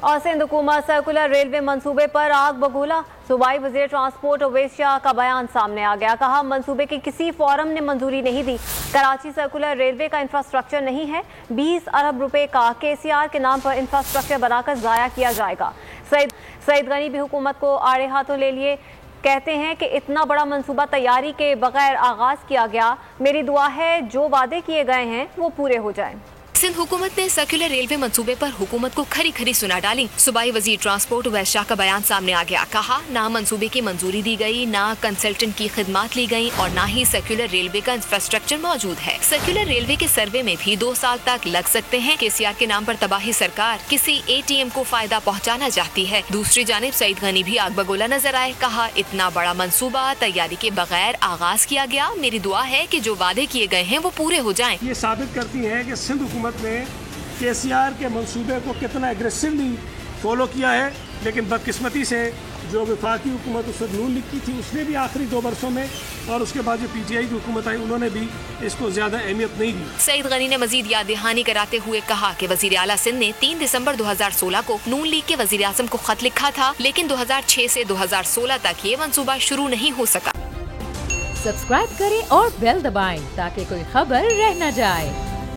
और सिंध हुकूमत circular railway मंसूबे पर आग बबूला। सूबाई वज़ीर ट्रांसपोर्ट अवैस शाह का बयान सामने आ गया। कहा, मंसूबे की किसी फोरम ने मंजूरी नहीं दी। कराची सर्कुलर रेलवे का इंफ्रास्ट्रक्चर नहीं है। 20 अरब रुपए का KCR के नाम पर इंफ्रास्ट्रक्चर बनाकर ज़ाया किया जाएगा। सईद गनी भी हुकूमत को आड़े हाथों ले लिए। कहते हैं कि इतना बड़ा मंसूबा तैयारी के बगैर आगाज किया गया। मेरी दुआ है जो वादे किए गए हैं वो पूरे हो जाएं। सिंध हुकूमत ने सर्कुलर रेलवे मंसूबे पर हुकूमत को खरी खरी सुना डाली। सूबाई वजीर ट्रांसपोर्ट अवैस शाह का बयान सामने आ गया। कहा, ना मंसूबे की मंजूरी दी गई, ना कंसल्टेंट की खिदमात ली गई और ना ही सर्कुलर रेलवे का इंफ्रास्ट्रक्चर मौजूद है। सर्कुलर रेलवे के सर्वे में भी 2 साल तक लग सकते हैं। KCR के नाम पर तबाही सरकार किसी ATM को फायदा पहुँचाना चाहती है। दूसरी जानिब सईद गनी भी आग बगोला नजर आए। कहा, इतना बड़ा मंसूबा तैयारी के बगैर आगाज किया गया। मेरी दुआ है कि जो वादे किए गए हैं वो पूरे हो जाएं। ये साबित करती है कि सिंध हुकूमत ने KCR के मंसूबे को कितना एग्रेसिवली फॉलो किया है, लेकिन बदकिस्मती से जो वफाकी हुकूमत उस वक्त नून लीग की थी उसने भी आखिरी 2 वर्षों में और उसके बाद जो PTI की हुकूमत आई उन्होंने भी इसको ज्यादा अहमियत नहीं दी। सईद गनी ने मजीद याद दहानी कराते हुए कहा कि वजीर आला सिंध ने 3 दिसंबर 2016 को नून लीग के वजीर आज़म को खत लिखा था, लेकिन 2006 से 2016 तक ये मंसूबा शुरू नहीं हो सका। सब्सक्राइब करें और बेल दबाएं ताकि कोई खबर रह न जाए।